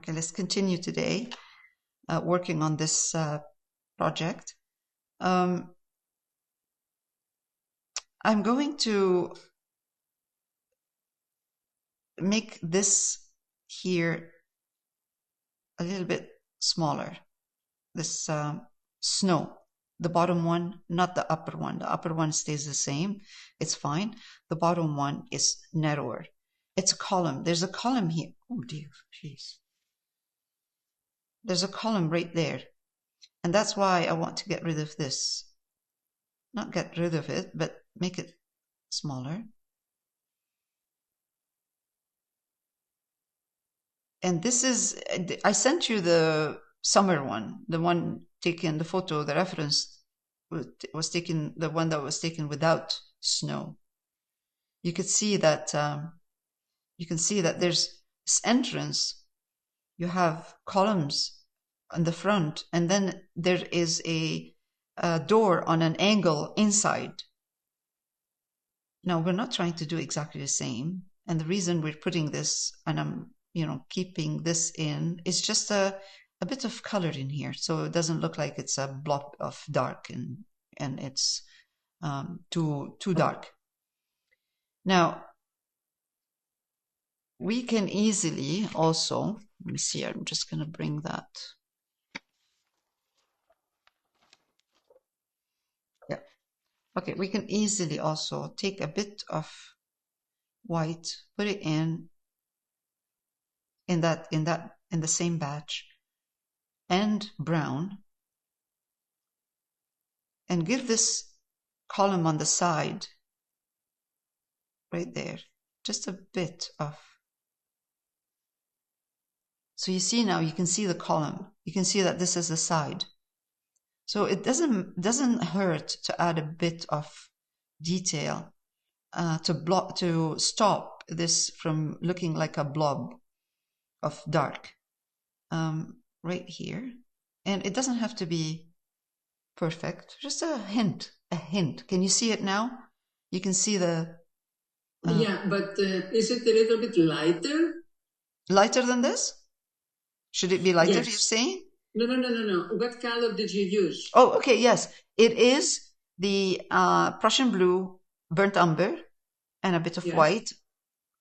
Okay, let's continue today working on this project. I'm going to make this here a little bit smaller. This snow, the bottom one, not the upper one. The upper one stays the same. It's fine. The bottom one is narrower. It's a column. There's a column here. Oh dear, jeez. There's a column right there. And that's why I want to get rid of this. Not get rid of it, but make it smaller. And this is, I sent you the summer one, the one taken, the photo, the reference was taken, the one that was taken without snow. You could see that, there's this entrance. You have columns on the front, and then there is a door on an angle inside. Now, we're not trying to do exactly the same. And the reason we're putting this, and I'm, keeping this in, is just a bit of color in here. So it doesn't look like it's a blob of dark and it's too dark. Now, we can easily also, let me see, I'm just going to bring that. Yeah. Okay, we can easily also take a bit of white, put it in the same batch, and brown, and give this column on the side right there just a bit of. So you see now, you can see the column. You can see that this is the side. So it doesn't hurt to add a bit of detail to stop this from looking like a blob of dark right here. And it doesn't have to be perfect, just a hint. Can you see it now? You can see the... yeah, but is it a little bit lighter? Lighter than this? Should it be lighter, Yes. you're saying? No. What color did you use? Oh, okay, yes. It is the Prussian Blue, burnt umber, and a bit of white.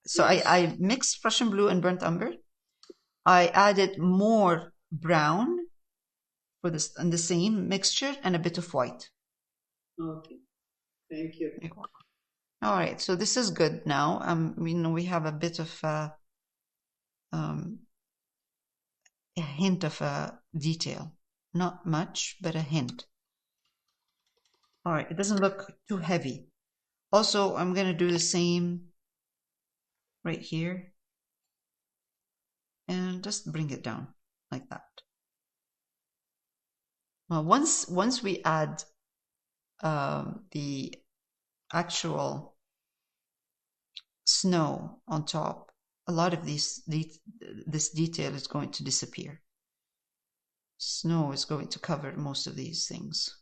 So yes. I mixed Prussian Blue and burnt umber. I added more brown for this and the same mixture, and a bit of white. Okay, thank you. All right, so this is good now. We have a bit of a hint of a detail. Not much, but a hint. All right, it doesn't look too heavy. Also, I'm going to do the same right here. And just bring it down like that. Well, once we add the actual snow on top, a lot of this detail is going to disappear. Snow is going to cover most of these things.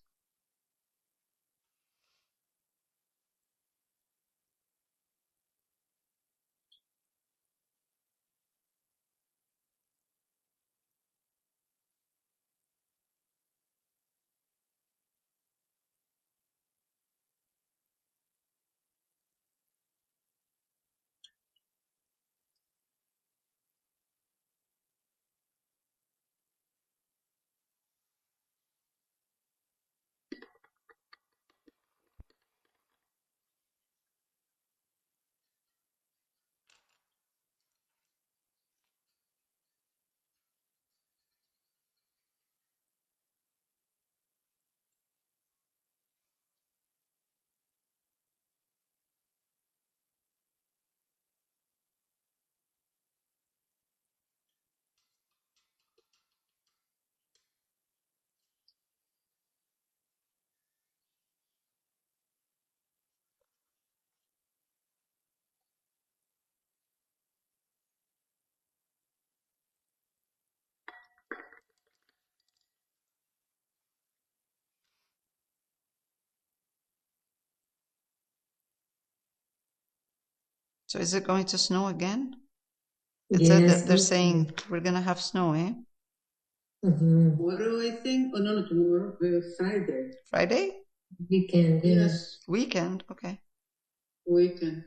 So is it going to snow again? It said that they're saying we're gonna have snow, eh? Tomorrow, I think. Oh, no, not tomorrow. Friday. Friday? Weekend. Yes. Weekend, okay. Weekend.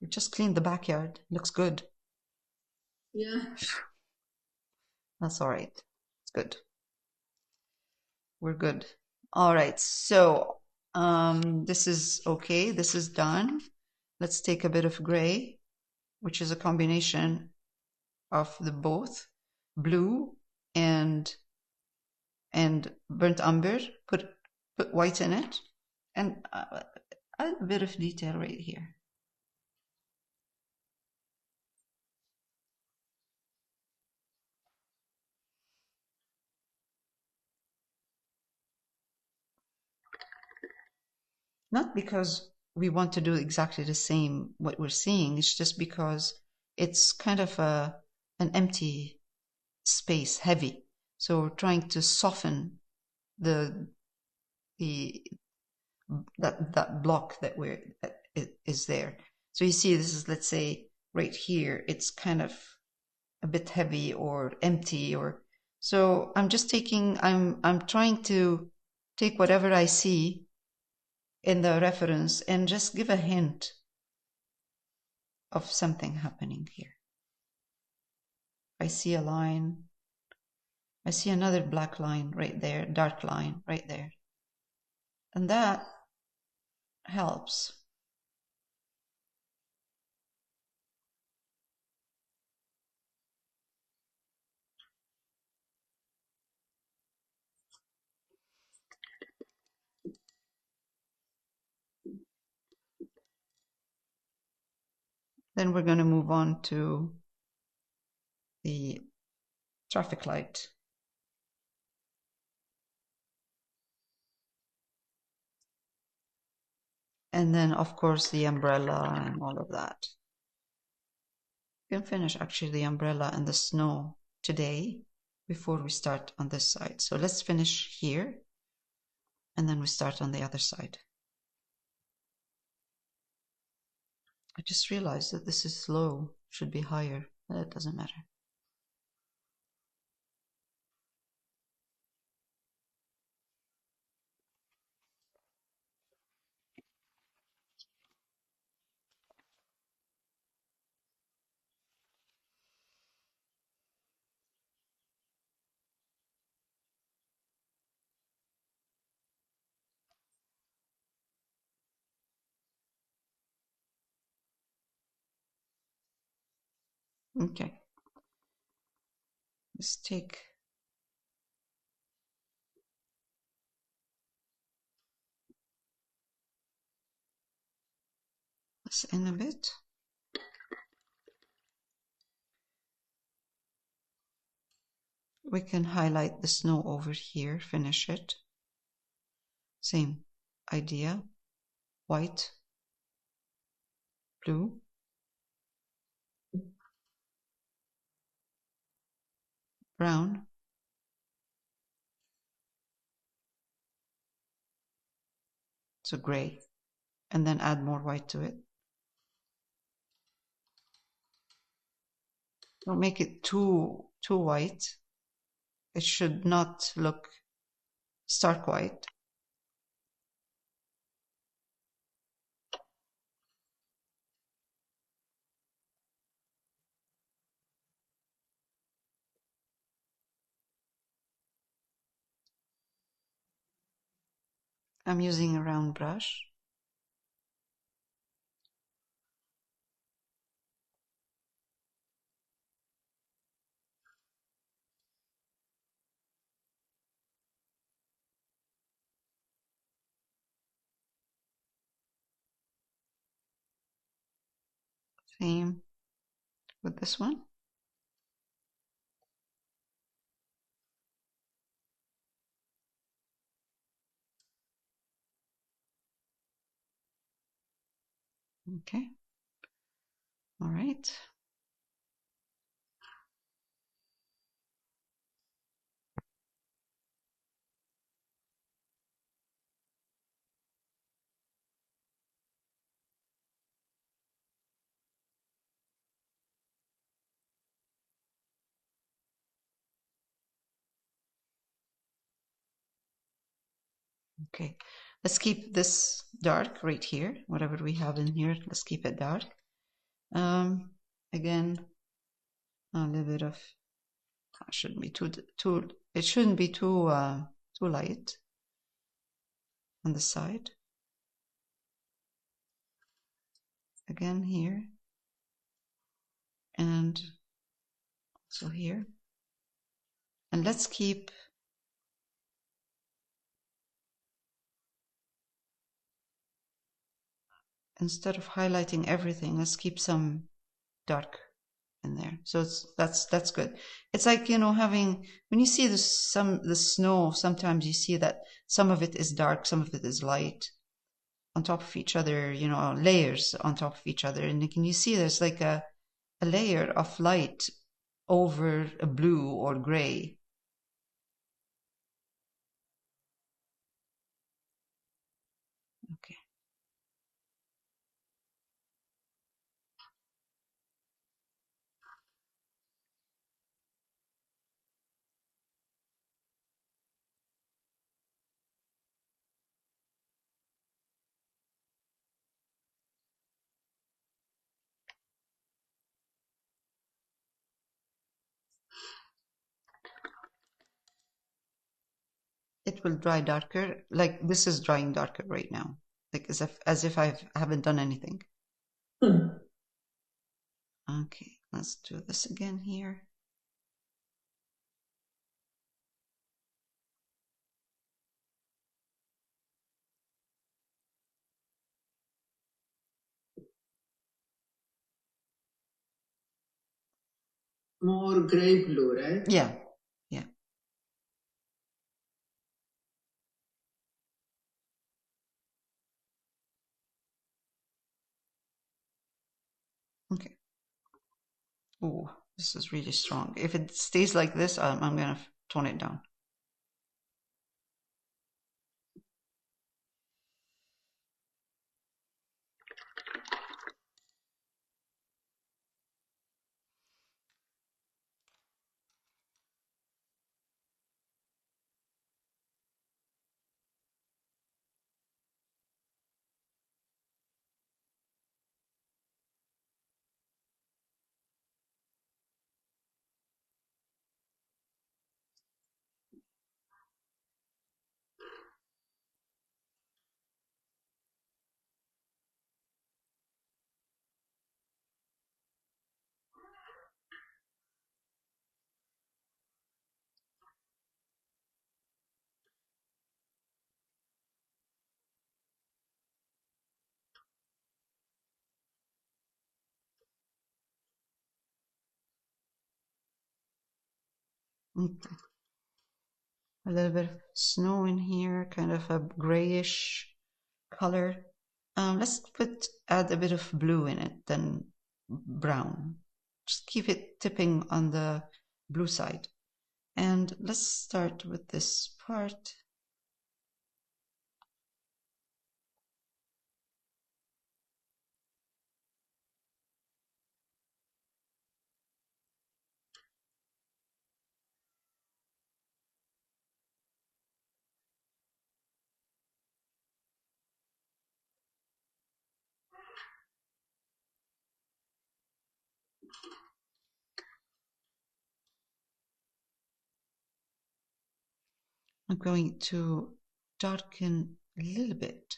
We just cleaned the backyard. Looks good. Yeah. That's all right. It's good. We're good. All right. So this is okay. This is done. Let's take a bit of gray, which is a combination of the both blue and burnt umber. Put white in it, and add a bit of detail right here. Not because we want to do exactly the same what we're seeing. It's just because it's kind of an empty space, heavy. So we're trying to soften that block that is there. So you see, this is, let's say, right here. It's kind of a bit heavy or empty, or so. I'm just taking. I'm trying to take whatever I see in the reference and just give a hint of something happening here. I see a line. I see another black line right there, dark line right there. And that helps. Then we're going to move on to the traffic light. And then, of course, the umbrella and all of that. We can finish actually the umbrella and the snow today before we start on this side. So let's finish here and then we start on the other side. I just realized that this is low, should be higher, but it doesn't matter. Okay. Let's take this in a bit. We can highlight the snow over here, finish it. Same idea. White, blue, brown, so gray, and then add more white to it. Don't make it too white. It should not look stark white. I'm using a round brush. Same with this one. Okay. All right. Okay, let's keep this dark right here. Whatever we have in here, let's keep it dark. Again, a little bit of, shouldn't be too, it shouldn't be too light on the side. Again here, and also here. And let's keep, instead of highlighting everything, let's keep some dark in there. So that's good. It's like, you know, having, when you see the snow, sometimes you see that some of it is dark, some of it is light on top of each other, you know, layers on top of each other. And can you see there's like a layer of light over a blue or gray. Okay. It will dry darker, like this is drying darker right now, like as if I haven't done anything. Okay, let's do this again here. More gray blue, right? Yeah, yeah. Okay. Oh, this is really strong. If it stays like this, I'm gonna tone it down. Okay. A little bit of snow in here, kind of a grayish color. Let's add a bit of blue in it, then brown. Just keep it tipping on the blue side. And let's start with this part. I'm going to darken a little bit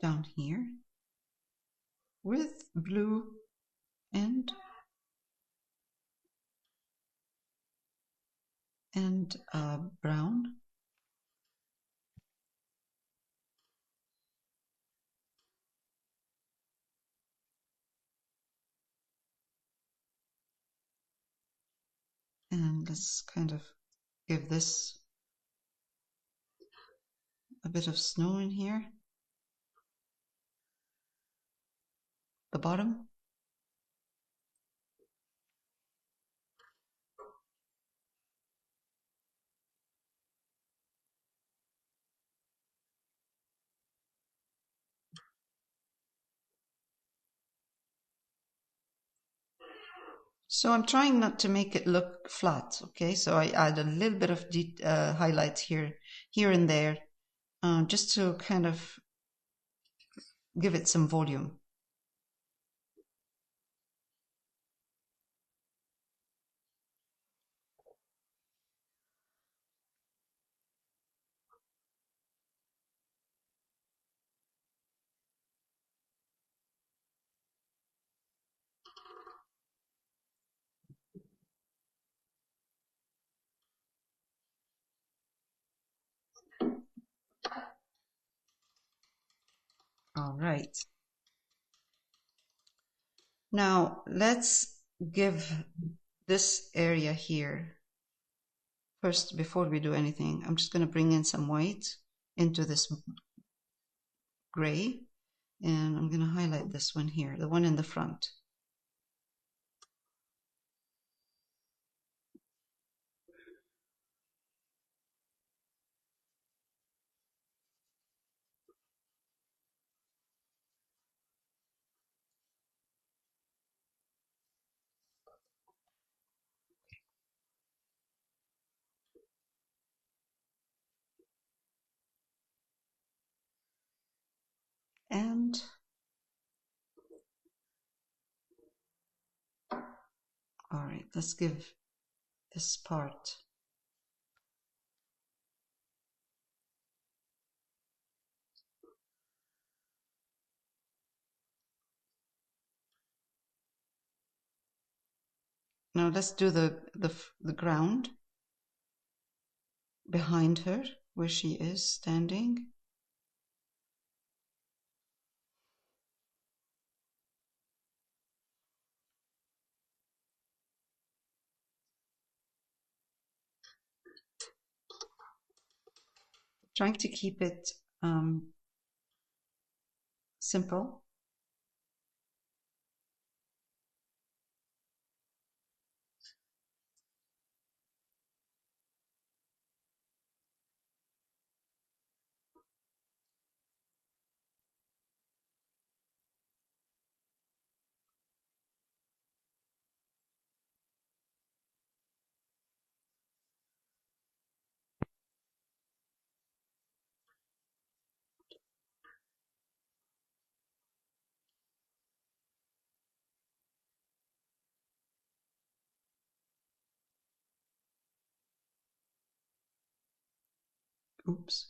down here with blue and brown. And let's kind of give this a bit of snow in here. The bottom. So I'm trying not to make it look flat, okay? So I add a little bit of highlights here and there, just to kind of give it some volume. All right. Now let's give this area here first before we do anything. I'm just going to bring in some white into this gray, and I'm going to highlight this one here, the one in the front. And all right, let's give this part. Now let's do the ground behind her, where she is standing. Trying to keep it simple. Oops.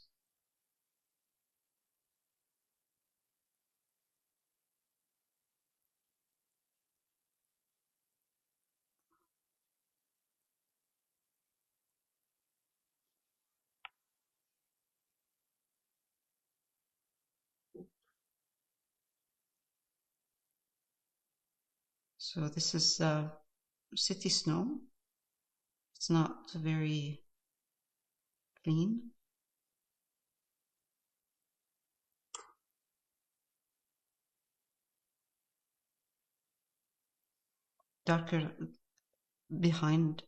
So this is city snow. It's not very clean. Darker behind,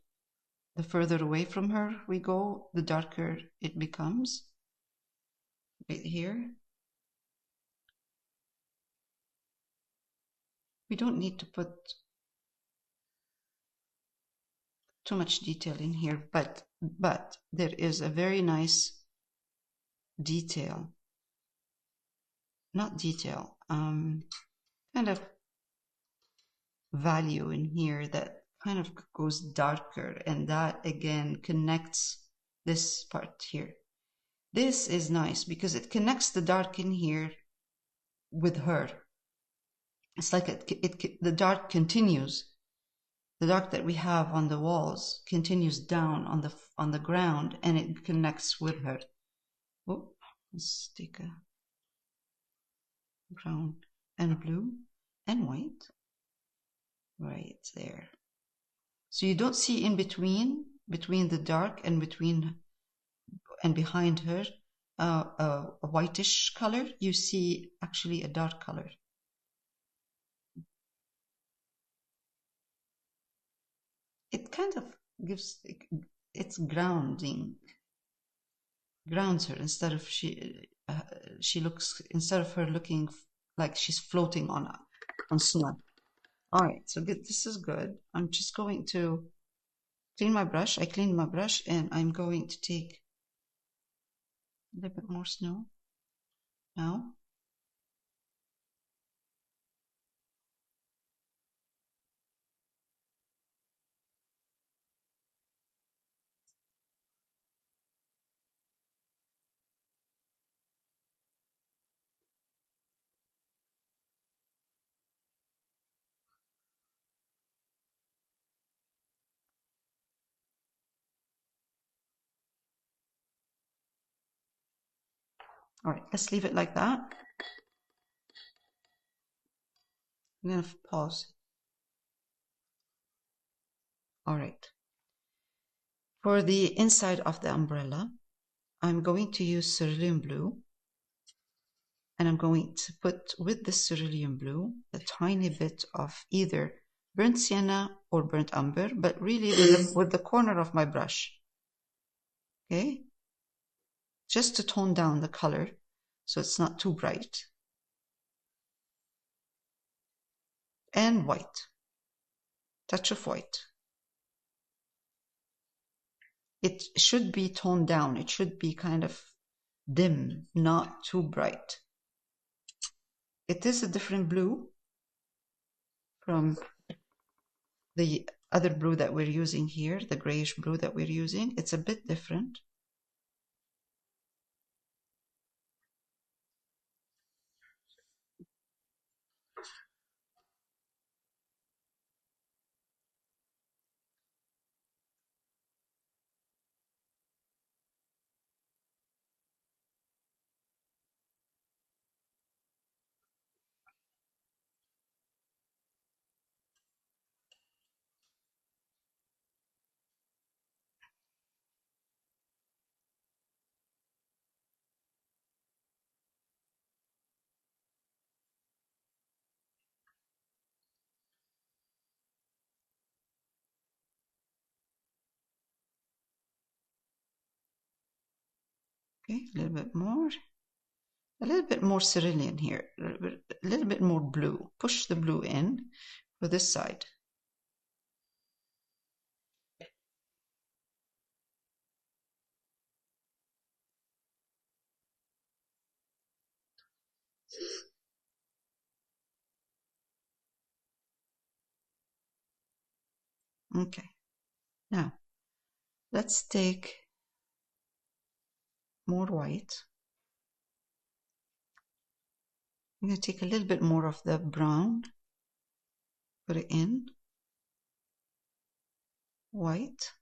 the further away from her we go, the darker it becomes. Right here. We don't need to put too much detail in here, but there is a very nice detail. Not detail, kind of value in here that kind of goes darker, and that again connects this part here. This is nice because it connects the dark in here with her. It's like the dark continues. The dark that we have on the walls continues down on the ground, and it connects with her. Oh, let's take a brown and blue and white right there. So you don't see in between the dark and behind her a whitish color. You see actually a dark color. It kind of gives, it's grounds her instead of instead of her looking like she's floating on snow. All right, so good. This is good. I'm just going to clean my brush. I cleaned my brush, and I'm going to take A little bit more snow. Now. All right, let's leave it like that. I'm going to pause. All right. For the inside of the umbrella, I'm going to use cerulean blue. And I'm going to put with the cerulean blue a tiny bit of either burnt sienna or burnt umber, but really with the corner of my brush. Okay? Just to tone down the color so it's not too bright. And white. Touch of white. It should be toned down. It should be kind of dim, not too bright. It is a different blue from the other blue that we're using here, the grayish blue that we're using. It's a bit different. Okay, a little bit more cerulean here, a little bit more blue. Push the blue in for this side. Okay, now let's take more white. I'm going to take a little bit more of the brown, put it in, white,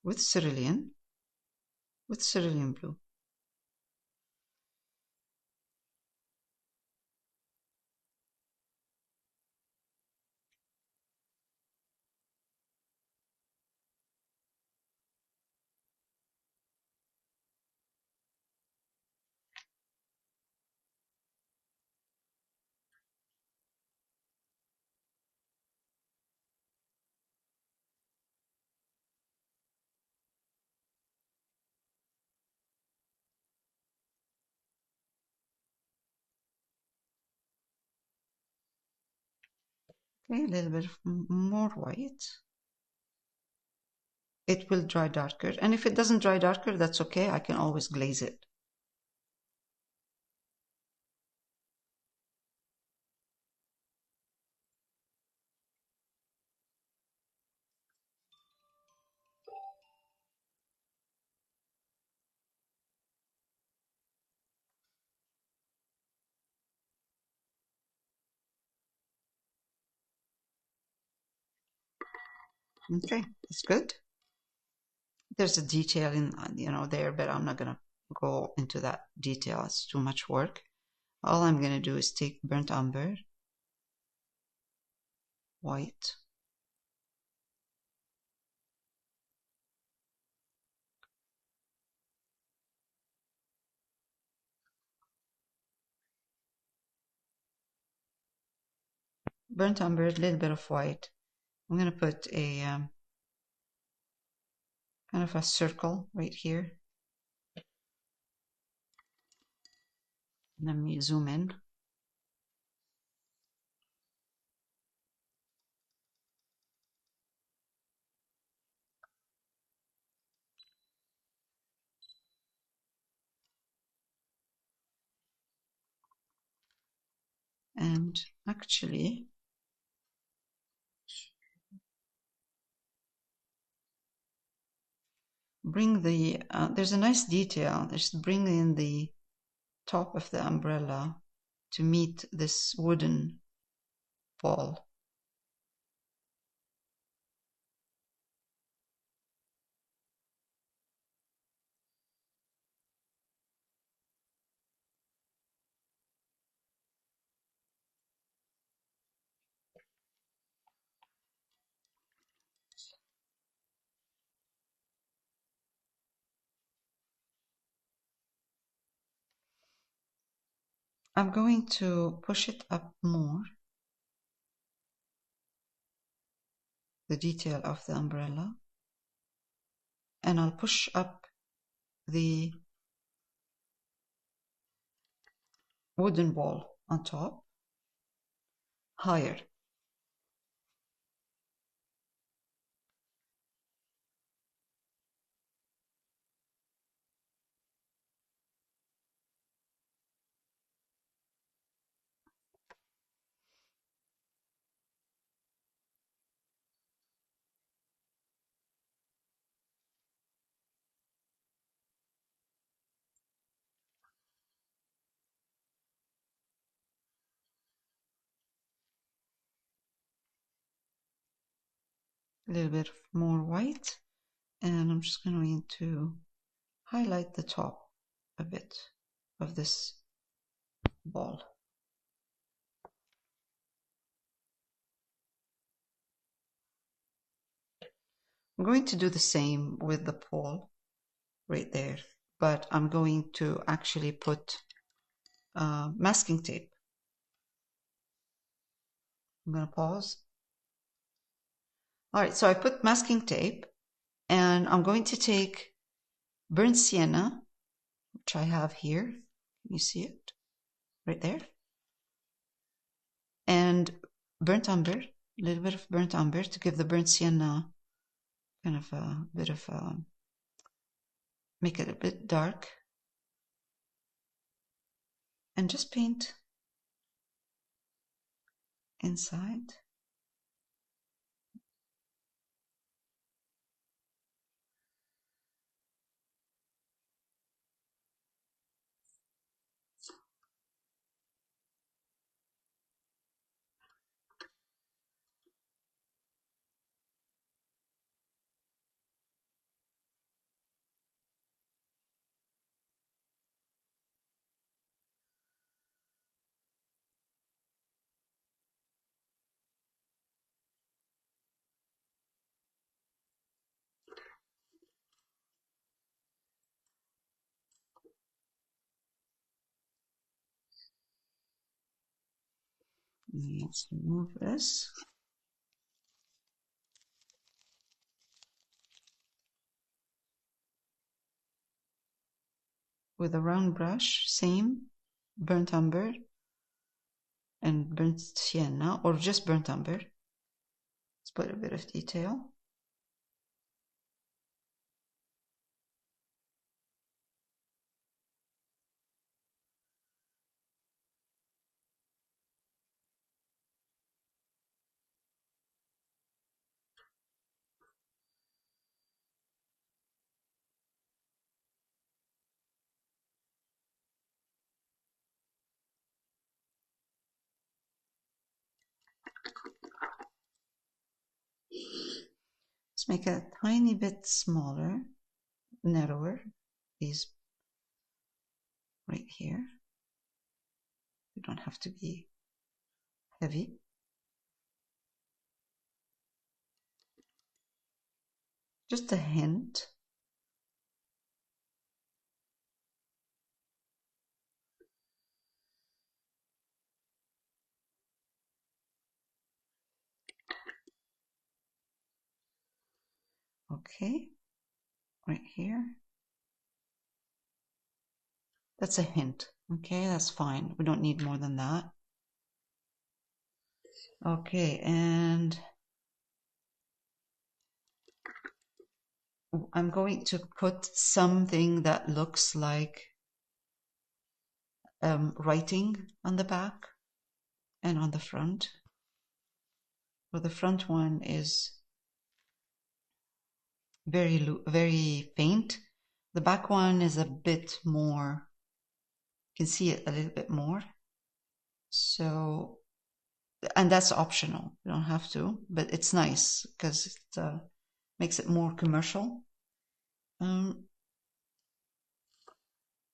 with cerulean blue. Okay, a little bit more white. It will dry darker, and if it doesn't dry darker, that's okay. I can always glaze it. Okay, it's good. There's a detail in, there, but I'm not going to go into that detail. It's too much work. All I'm going to do is take burnt umber, white, burnt umber, a little bit of white. I'm going to put a kind of a circle right here. Let me zoom in. And actually, bring the, there's a nice detail, just bring in the top of the umbrella to meet this wooden ball. I'm going to push it up more, the detail of the umbrella, and I'll push up the wooden ball on top higher. A little bit more white, and I'm just going to highlight the top a bit of this ball. I'm going to do the same with the pole right there, but I'm going to actually put masking tape. I'm going to pause. All right, so I put masking tape, and I'm going to take burnt sienna, which I have here. Can you see it? Right there. And burnt umber, a little bit of burnt umber to give the burnt sienna kind of a bit of make it a bit dark. And just paint inside. Let's remove this. With a round brush, same burnt umber and burnt sienna, or just burnt umber. Let's put a bit of detail. Let's make it a tiny bit smaller, narrower, these right here. They don't have to be heavy. Just a hint. Okay, right here. That's a hint. Okay, that's fine. We don't need more than that. Okay, and I'm going to put something that looks like writing on the back. and on the front. Well, the front one is very faint. The back one is a bit more, you can see it a little bit more. So, and that's optional. You don't have to, but it's nice because it makes it more commercial.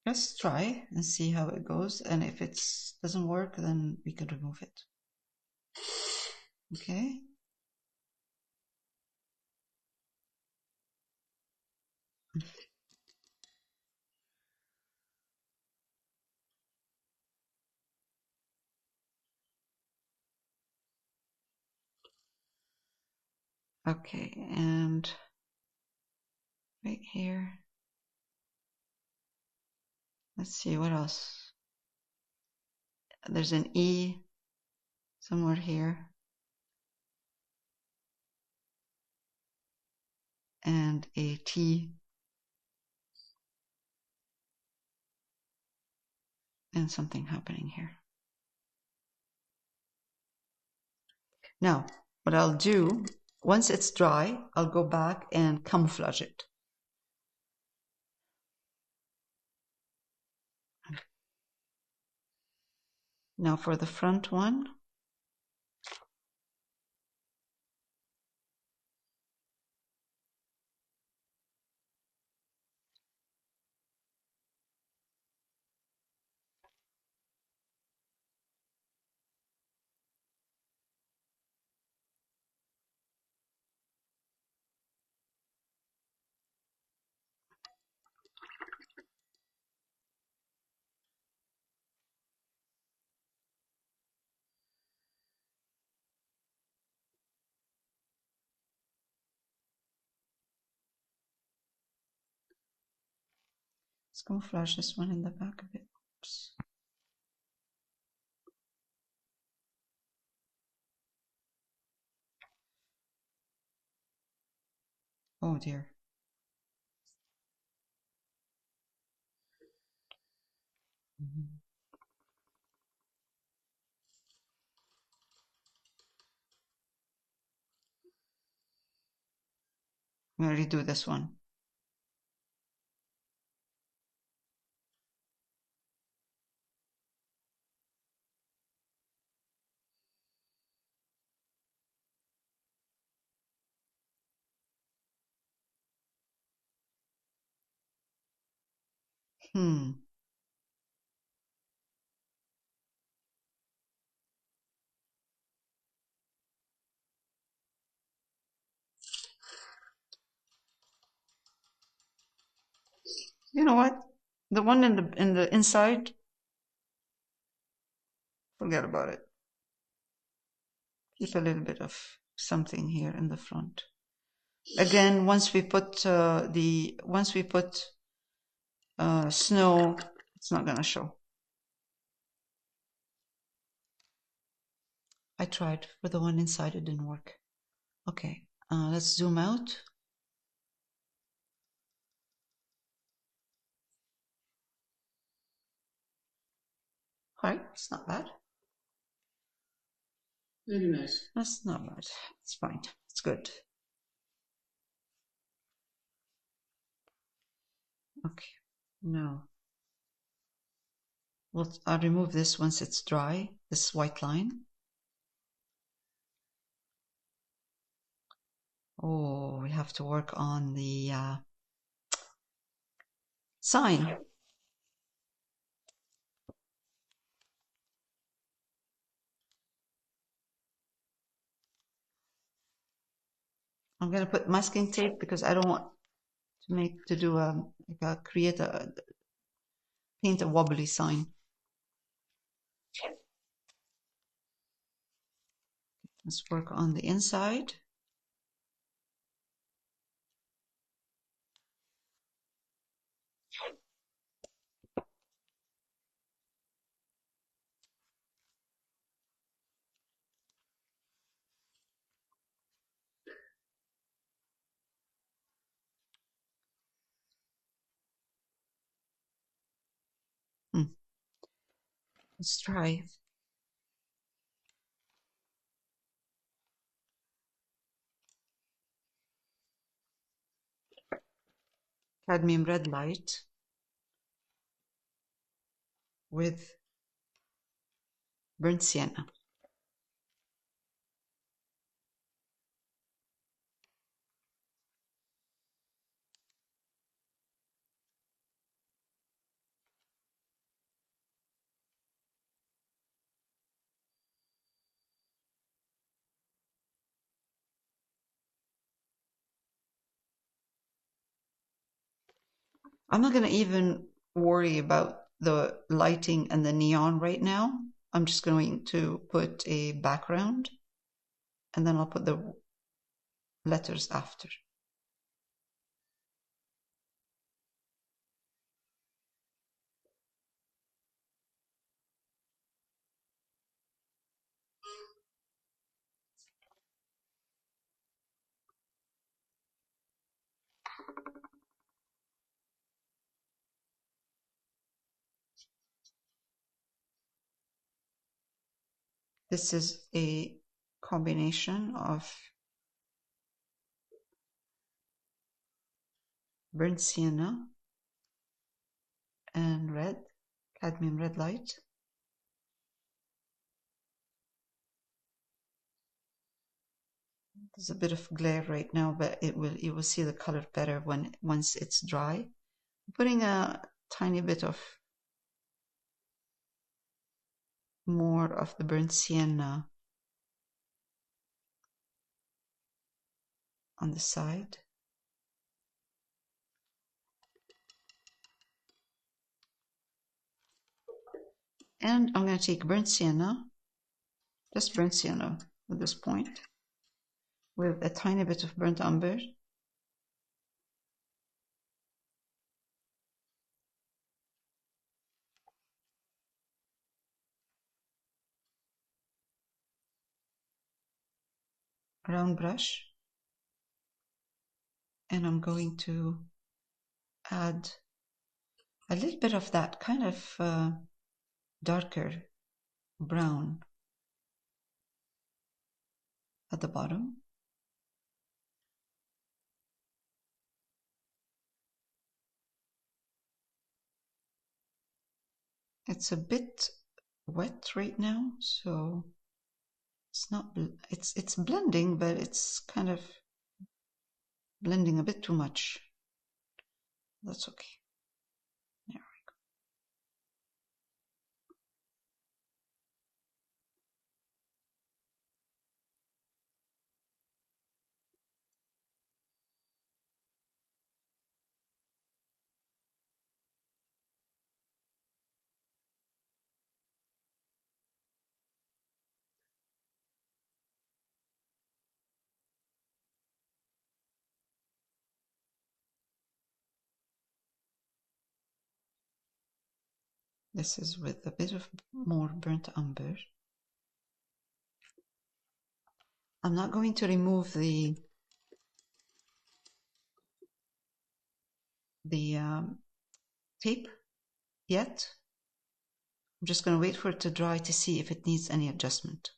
Let's try and see how it goes. And if it doesn't work, then we can remove it. Okay. Okay, and right here. Let's see what else. There's an E somewhere here. And a T. And something happening here. Now, what I'll do, once it's dry, I'll go back and camouflage it. Now for the front one. Let's camouflage this one in the back a bit. Oops. Oh dear. I'm going to redo this one. You know what? The one in the inside, forget about it. Keep a little bit of something here in the front. Again, once we put snow, it's not gonna show. I tried for the one inside, it didn't work. Okay, let's zoom out. All right, it's not bad. Very nice. That's not bad. It's fine. It's good. Okay, now I'll remove this once it's dry, this white line. Oh, we have to work on the sign. I'm gonna put masking tape because I don't want to paint a wobbly sign. Let's work on the inside. Let's try. Cadmium Red Light with burnt sienna. I'm not going to even worry about the lighting and the neon right now. I'm just going to put a background and then I'll put the letters after. This is a combination of burnt sienna and red, cadmium red light. There's a bit of glare right now, but you will see the color better once it's dry. I'm putting a tiny bit of more of the burnt sienna on the side. And I'm going to take burnt sienna, just burnt sienna at this point, with a tiny bit of burnt umber. Round brush. And I'm going to add a little bit of that kind of darker brown at the bottom. It's a bit wet right now, so it's not, it's blending, but it's kind of blending a bit too much. That's okay. There we go. This is with a bit of more burnt umber. I'm not going to remove the tape yet. I'm just going to wait for it to dry to see if it needs any adjustment.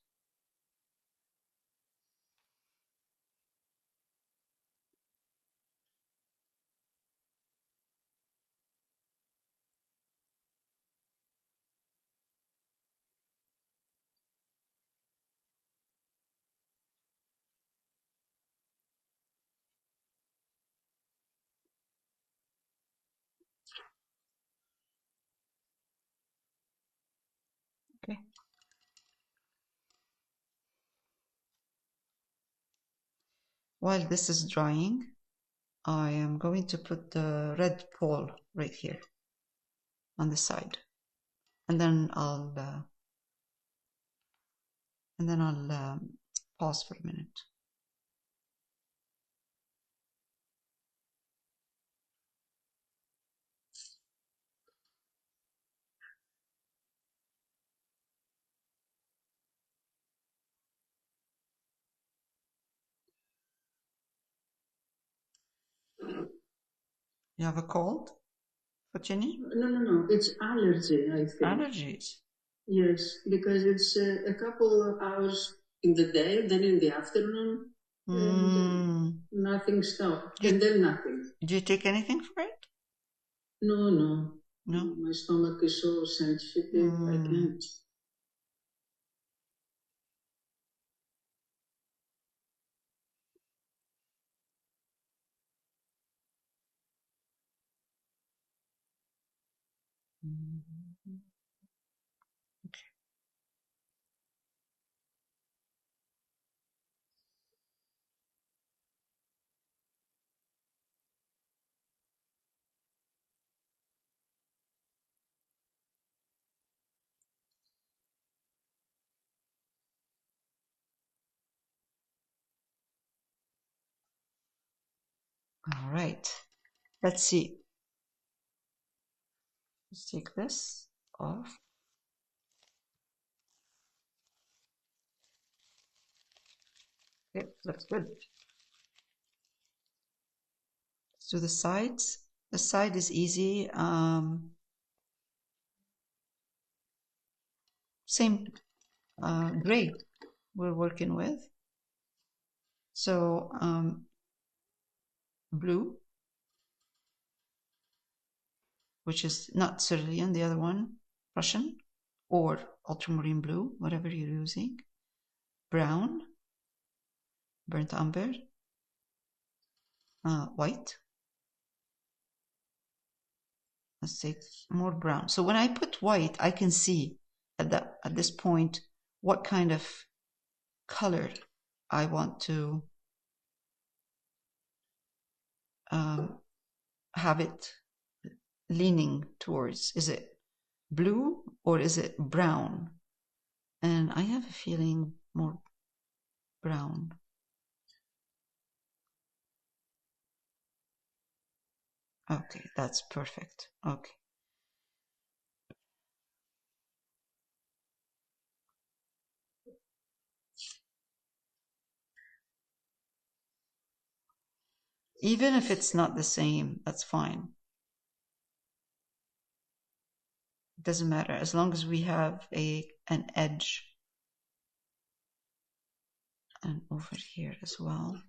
Okay. While this is drying, I am going to put the red pole right here on the side, and then I'll pause for a minute. You have a cold, Virginia? No. It's allergy, I think. Allergies. Yes, because it's a couple of hours in the day, then in the afternoon, And nothing stopped. And then nothing. Did you take anything for it? No, no. No? My stomach is so sensitive. I can't. Okay. All right. Let's see. Let's take this off. Okay, looks good. Let's do the sides. The side is easy. Same gray we're working with. So blue, which is not cerulean, the other one, Prussian, or ultramarine blue, whatever you're using. Brown, burnt umber, white. Let's take more brown. So when I put white, I can see at this point what kind of color I want to have it leaning towards. Is it blue or is it brown? And I have a feeling more brown. Okay, that's perfect. Okay. Even if it's not the same, that's fine. It doesn't matter as long as we have an edge. And over here as well.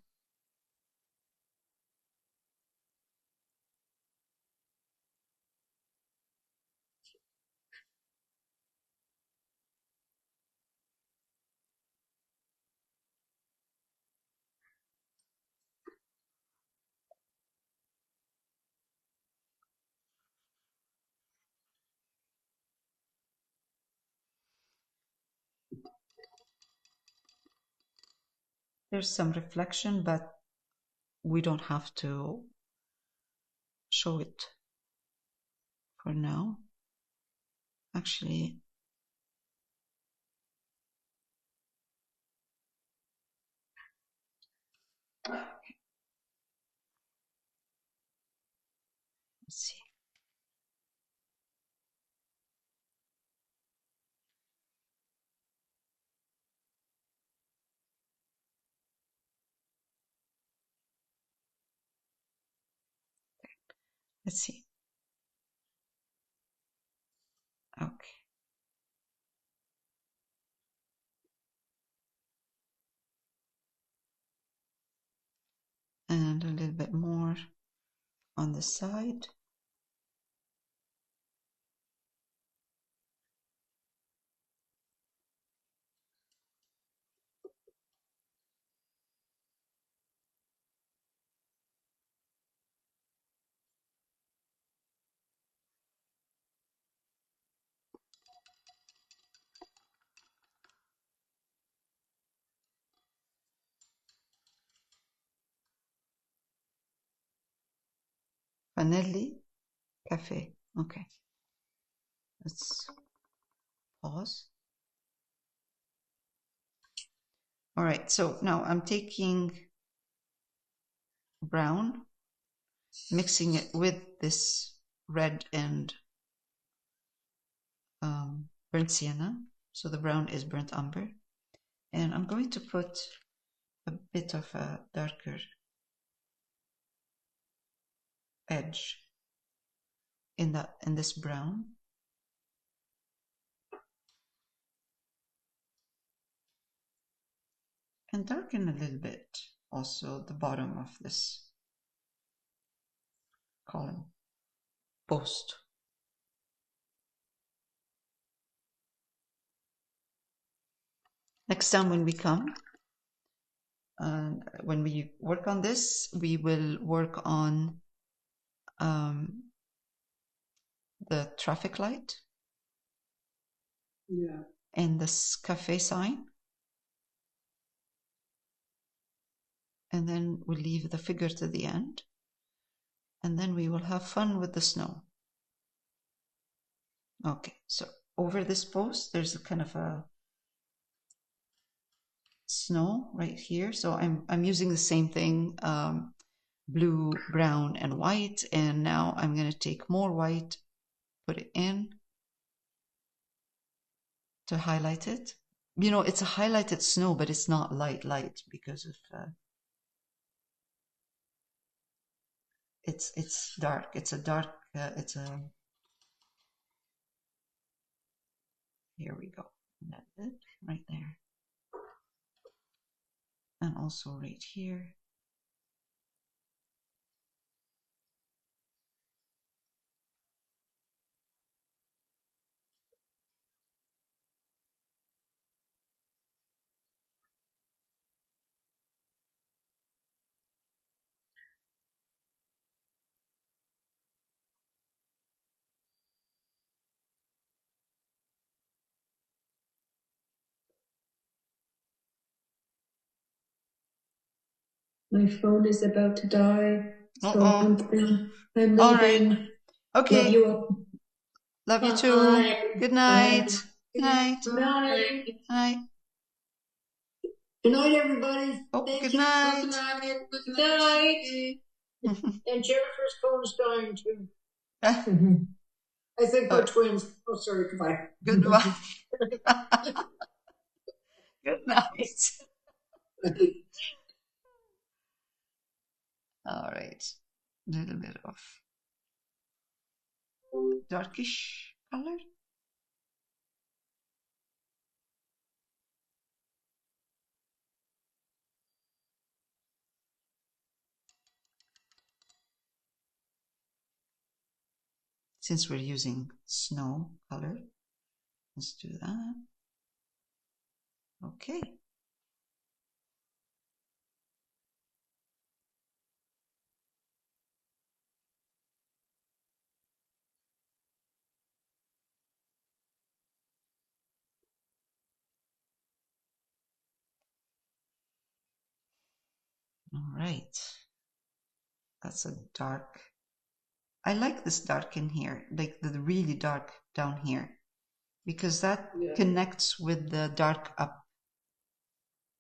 There's some reflection, but we don't have to show it for now. Actually, let's see. Let's see. Okay. And a little bit more on the side. Vanilli Cafe. Okay. Let's pause. All right, so now I'm taking brown, mixing it with this red and burnt sienna. So the brown is burnt umber. And I'm going to put a bit of a darker edge in this brown. And darken a little bit also the bottom of this column post. Next time when we come, when we work on this, we will work on the traffic light, and this cafe sign, and then we'll leave the figure to the end, and then we will have fun with the snow. Okay, so over this post there's a kind of a snow right here, so I'm using the same thing, blue, brown, and white, and now I'm going to take more white, put it in to highlight it. You know, it's a highlighted snow, but it's not light because of it's dark. It's a dark. Here we go. That's it right there, and also right here. My phone is about to die. So I'm leaving. All right. Okay. Love you all. Love you too. Bye. Good night. Good night. Good night. Night. Good night, everybody. Oh, Thank good you. night. Good night. Good night. And Jennifer's phone's dying too. I think we're twins. Oh, sorry. Goodbye. Goodbye. Good night. All right. A little bit of darkish color. Since we're using snow color, let's do that. Okay. All right. That's a dark. I like this dark in here, like the really dark down here, because that connects with the dark up.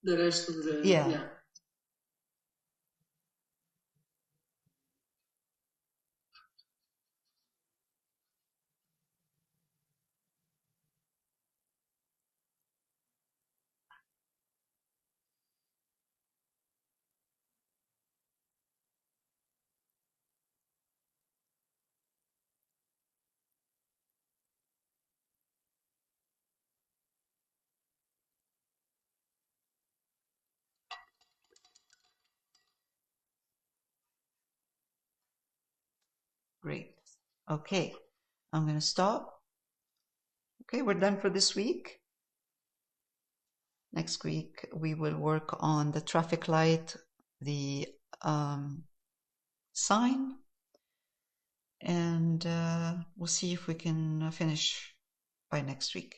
The rest of the Yeah. Great. Okay, I'm going to stop. Okay, we're done for this week. Next week, we will work on the traffic light, the sign, and we'll see if we can finish by next week.